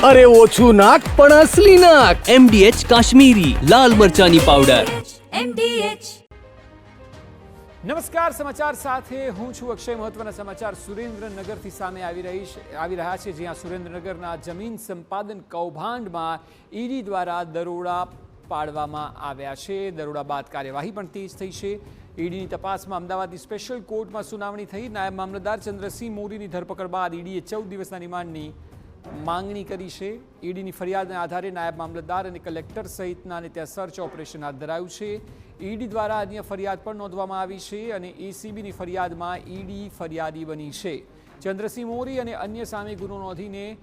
અરે ઓછું નાક પણ અસલી નાક. MDH કાશ્મીરી લાલ મરચાની પાવડર. MDH. નમસ્કાર, સમાચાર સાથે હું છું અક્ષય. મહત્વના સમાચાર સુરેન્દ્રનગરથી સામે આવી રહ્યા છે, જ્યાં સુરેન્દ્રનગરના જમીન સંપાદન કૌભાંડમાં ઈડી દ્વારા દરોડા પાડવામાં આવ્યા છે. દરોડા બાદ કાર્યવાહી પણ તેજ થઈ છે. ઈડીની તપાસમાં અમદાવાદની સ્પેશિયલ કોર્ટમાં સુનાવણી થઈ. નાયબ મામલતદાર ચંદ્રસિંહ મોરીની ધરપકડ બાદ ઈડીએ 14 દિવસના રિમાન્ડની માંગણી કરી છે. ઈડીની ફરિયાદના આધારે નાયબ મામલતદાર અને કલેક્ટર સહિતનાને ત્યાં સર્ચ ઓપરેશન હાથ ધરાયું છે. ઈડી દ્વારા અન્ય ફરિયાદ પણ નોંધવામાં આવી છે અને એસીબીની ફરિયાદમાં ઈડી ફરિયાદી બની છે. ચંદ્રસિંહ મોરી અને અન્ય સામે ગુનો નોંધીને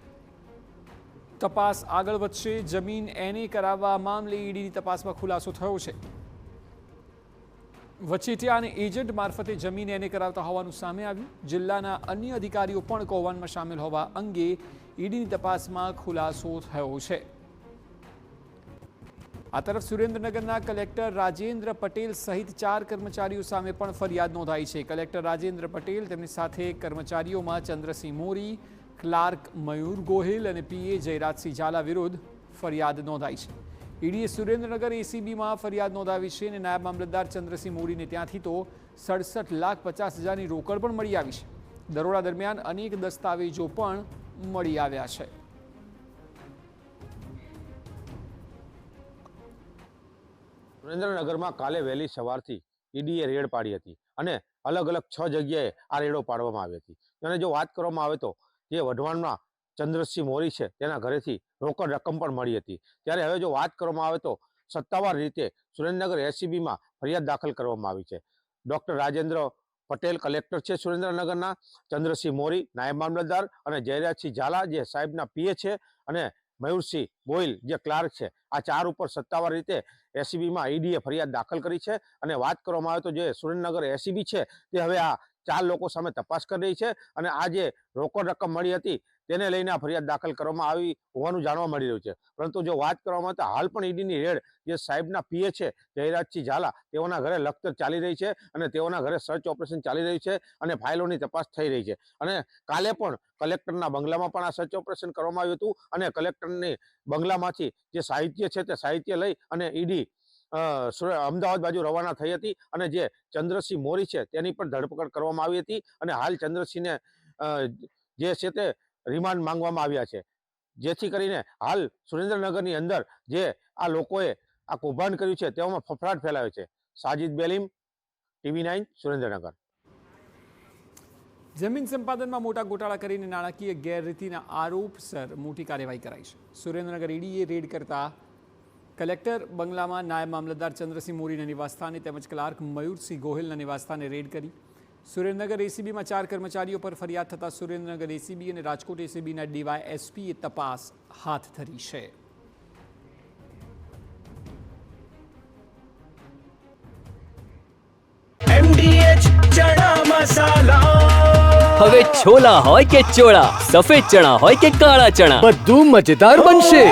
તપાસ આગળ વધશે. જમીન એને કરાવવા મામલે ઈડીની તપાસમાં ખુલાસો થયો છે. વચેટિયા અને એજન્ટ મારફતે જમીન એને કરાવતા હોવાનું સામે આવ્યું. જિલ્લાના અન્ય અધિકારીઓ પણ કૌભાંડમાં સામેલ હોવા અંગે ઈડીની તપાસમાં ખુલાસો થયો છે. આ તરફ સુરેન્દ્રનગરના કલેક્ટર રાજેન્દ્ર પટેલ સહિત 4 કર્મચારીઓ સામે પણ ફરિયાદ નોંધાઈ છે. કલેક્ટર રાજેન્દ્ર પટેલ, તેમની સાથે કર્મચારીઓમાં ચંદ્રસિંહ મોરી, ક્લાર્ક મયુર ગોહિલ અને પીએ જયરાજસિંહ ઝાલા વિરુદ્ધ ફરિયાદ નોંધાઈ છે. ઈડીએ સુરેન્દ્રનગર એસીબીમાં ફરિયાદ નોંધાવી છે અને નાયબ મામલતદાર ચંદ્રસિંહ મોરીને ત્યાંથી તો 67,50,000ની રોકડ પણ મળી આવી છે. દરોડા દરમિયાન અનેક દસ્તાવેજો પણ મળી આવ્યા છે. સુરેન્દ્રનગરમાં કાલે વહેલી સવારથી ઈડીએ રેડ પાડી હતી અને અલગ અલગ 6 જગ્યાએ આ રેડો પાડવામાં આવી હતી. અને જો વાત કરવામાં આવે તો જે વઢવાણમાં ચંદ્રસિંહ મોરી છે તેના ઘરેથી રોકડ રકમ પણ મળી હતી. ત્યારે હવે જો વાત કરવામાં આવે તો સત્તાવાર રીતે સુરેન્દ્રનગર એસીબીમાં ફરિયાદ દાખલ કરવામાં આવી છે. ડૉક્ટર રાજેન્દ્ર પટેલ કલેક્ટર છે સુરેન્દ્રનગરના, ચંદ્રસિંહ મોરી નાયબ મામલતદાર અને જયરાજસિંહ ઝાલા જે સાહેબના પીએ છે અને મયુરસિંહ ગોહિલ જે ક્લાર્ક છે, આ 4 ઉપર સત્તાવાર રીતે એસીબીમાં ઈડીએ ફરિયાદ દાખલ કરી છે. અને વાત કરવામાં આવે તો જે સુરેન્દ્રનગર એસીબી છે તે હવે આ 4 લોકો સામે તપાસ કરી રહી છે અને આ જે રોકડ રકમ મળી હતી તેને લઈને આ ફરિયાદ દાખલ કરવામાં આવી હોવાનું જાણવા મળી રહ્યું છે. પરંતુ જો વાત કરવામાં આવે તો હાલ પણ ઈડીની રેડ જે સાહેબના પીએ છે જયરાજસિંહ ઝાલા તેઓના ઘરે લખતર ચાલી રહી છે અને તેઓના ઘરે સર્ચ ઓપરેશન ચાલી રહ્યું છે અને ફાઇલોની તપાસ થઈ રહી છે. અને કાલે પણ કલેક્ટરના બંગલામાં પણ આ સર્ચ ઓપરેશન કરવામાં આવ્યું હતું અને કલેક્ટરની બંગલામાંથી જે સાહિત્ય છે તે સાહિત્ય લઈ અને ઈડી અમદાવાદ બાજુ રવાના થઈ હતી અને જે ચંદ્રસિંહ મોરી છે તેની પણ ધરપકડ કરવામાં આવી હતી અને હાલ ચંદ્રસિંહને જે છે તે રિમાન્ડ માંગવામાં આવ્યા છે, જેથી કરીને હાલ સુરેન્દ્રનગરની અંદર જે આ લોકોએ આ કૌભાંડ કર્યું છે તેઓમાં ફફડાટ ફેલાયો છે. સાજિદ બેલીમ, TV9 સુરેન્દ્રનગર. જમીન સંપાદનમાં મોટા ગોટાળા કરીને નાણાકીય ગેરરીતિના આરોપસર મોટી કાર્યવાહી કરાઈ છે. સુરેન્દ્રનગર ઈડીએ રેડ કરતા કલેક્ટર બંગલામાં નાયબ મામલતદાર ચંદ્રસિંહ મોરીના નિવાસસ્થાને તેમજ ક્લાર્ક મયુરસિંહ ગોહિલના નિવાસસ્થાને રેડ કરી. સુરેન્દ્રનગર એસીબીમાં 4 કર્મચારીઓ પર ફરિયાદ થતા સુરેન્દ્રનગર એસીબી અને રાજકોટ એસીબીના ડીવાયએસપીએ તપાસ હાથ ધરી છે. MDH ચણા મસાલા. હવે છોલા હોય કે ચોળા, સફેદ ચણા હોય કે કાળા ચણા, બધું મજેદાર બનશે.